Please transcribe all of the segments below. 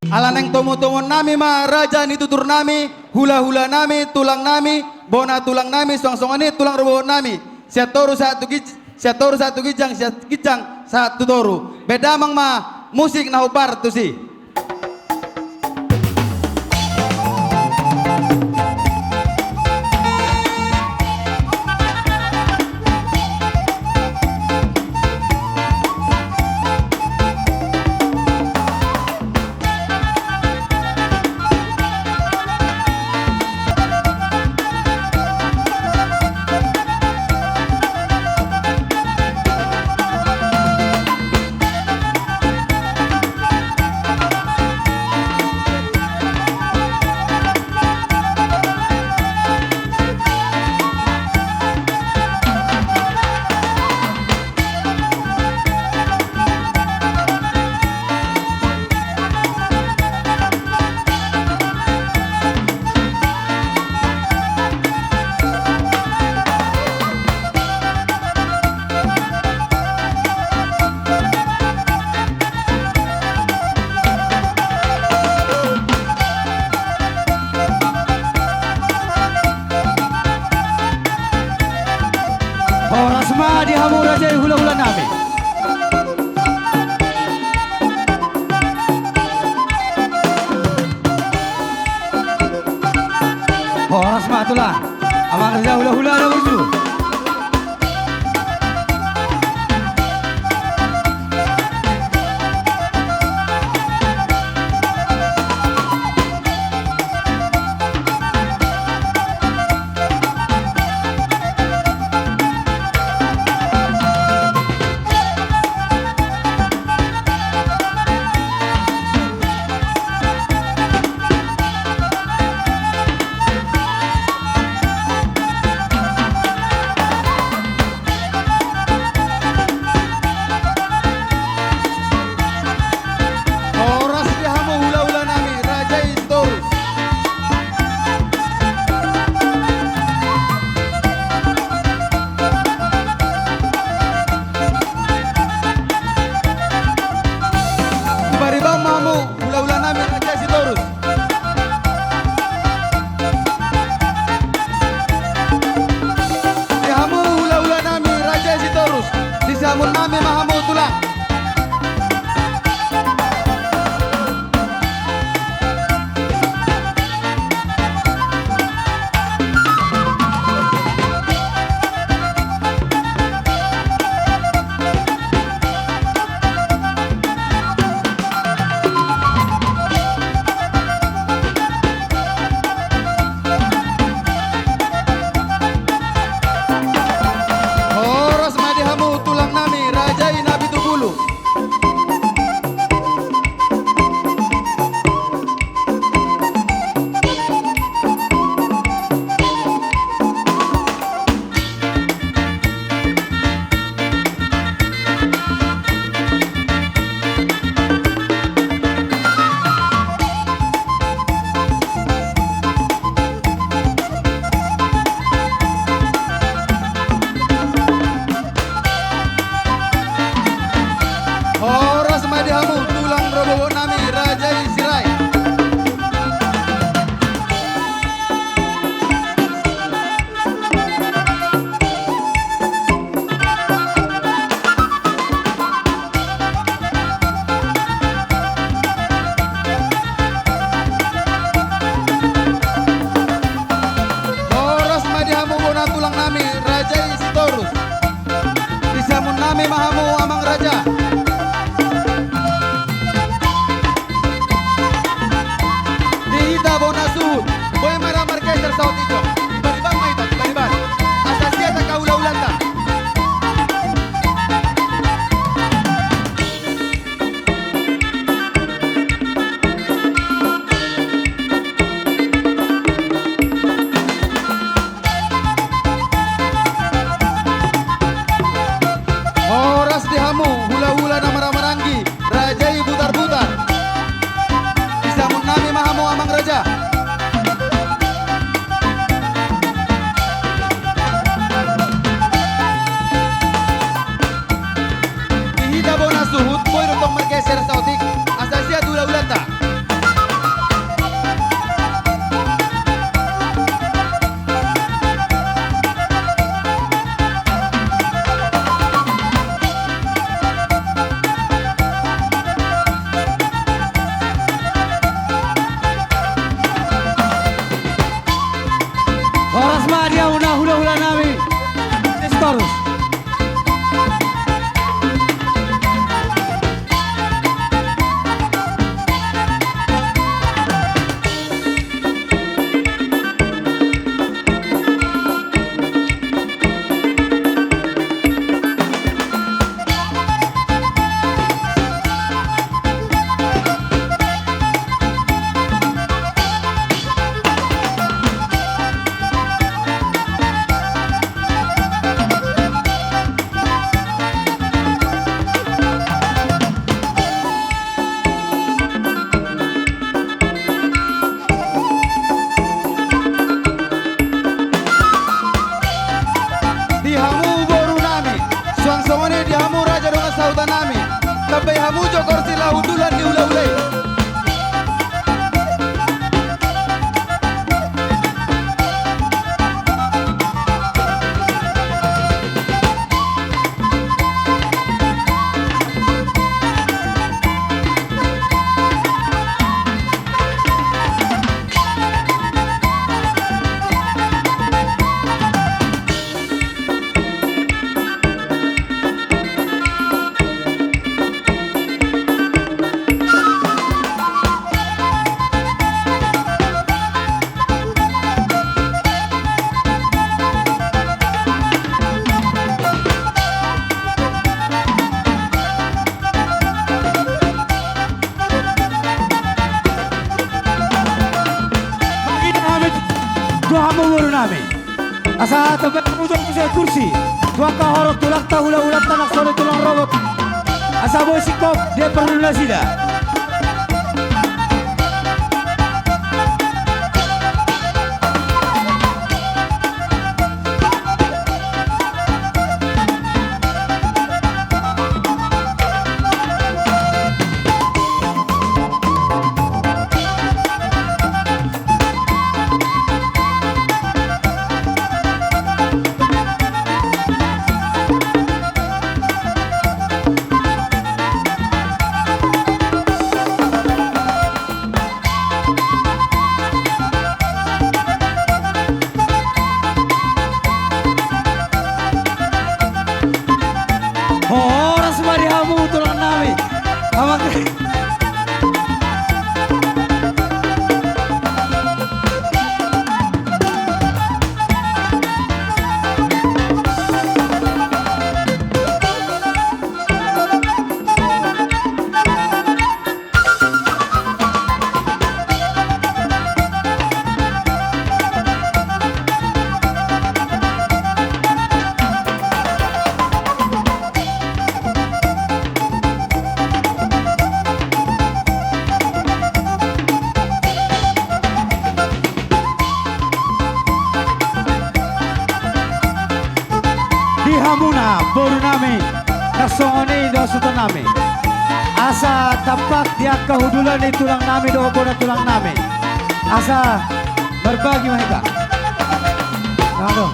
Alaneng tomo-tomo nami ma raja ni tutur nami, hula-hula nami, tulang nami, bona tulang nami, song-songani tulang robo nami. Siatoru satu gijang, siat gijang satu toru. Beda mang ma musik na hupar tu si. Horas ma di hamu raja hula-hula nami. Horas ma tulah. Amang raja hula-hula na burju. Horas di hamu hula-hula nami raja Istorus. Baribang mamu hula-hula nami raja Istorus. Di hamu hula-hula nami raja Istorus. Di samun nami mahamu tulang. hamu guru nami. Asa tempat kemudian kusai kursi. Tuang kahorok tulak tahula ulat tanak sore tulang robot. Asa boy sikop dia perlu nasida. Hamuna boru nami nasongoni do suton nami asa tapak dia kehudulan di tulang nami do boda tulang nami asa berbagi mereka aduh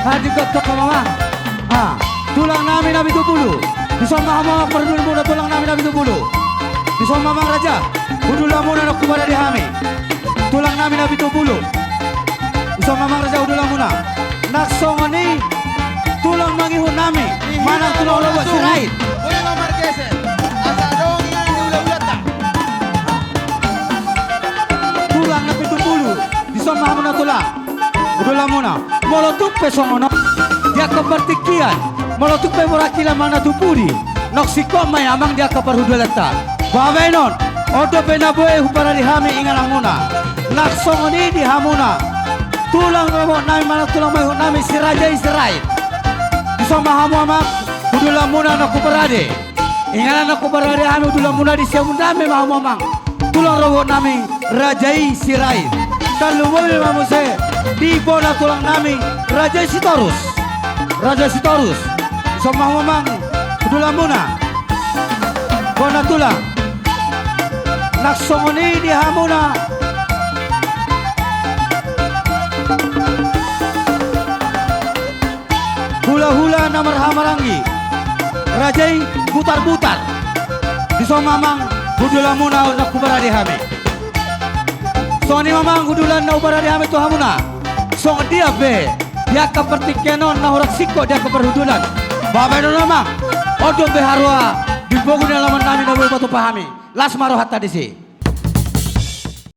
hadir ke mama tulang nami nabi tupulu bisa mama perdul muda tulang nami nabi tupulu bisa mama raja udulah muna nak kubara dihami tulang nami nabi tupulu bisa mama raja udulah muna nak songoni tulang mangihun nami mana tulang lobot sirait boleh nomor geser asa dong ini ulah-ulah tak tulang nabi tupulu bisa mama tulang udulah muna molotuk pesongono dia kepertikian molotuk pe murakila mana tupudi nok sikom may amang dia keperhudulatan babenon odo penaboy hupara dihami ingan muna nak songoni di hamuna tulang robot nami mana tulang may nami si raja Israel bisa mahamu amak udulah muna nak kuperade ingan nak kuperade hami udulah muna di siamundame mahamu amang tulang robot nami raja Israel dan lumoi mamuse di bona tulang nami Raja Sitorus sama mamang udulah muna bona tulang nak songoni di hamuna hula-hula namar hamarangi Rajai butar-butar di mamang udulah muna nak kubara di hami soni mamang udulan na ubara di hami tu hamuna song dia be dia kepertikenon na horak siko dia keperhudulan babay no namang odo be harwa di bogun laman nami na batu pahami las marohat tadi sih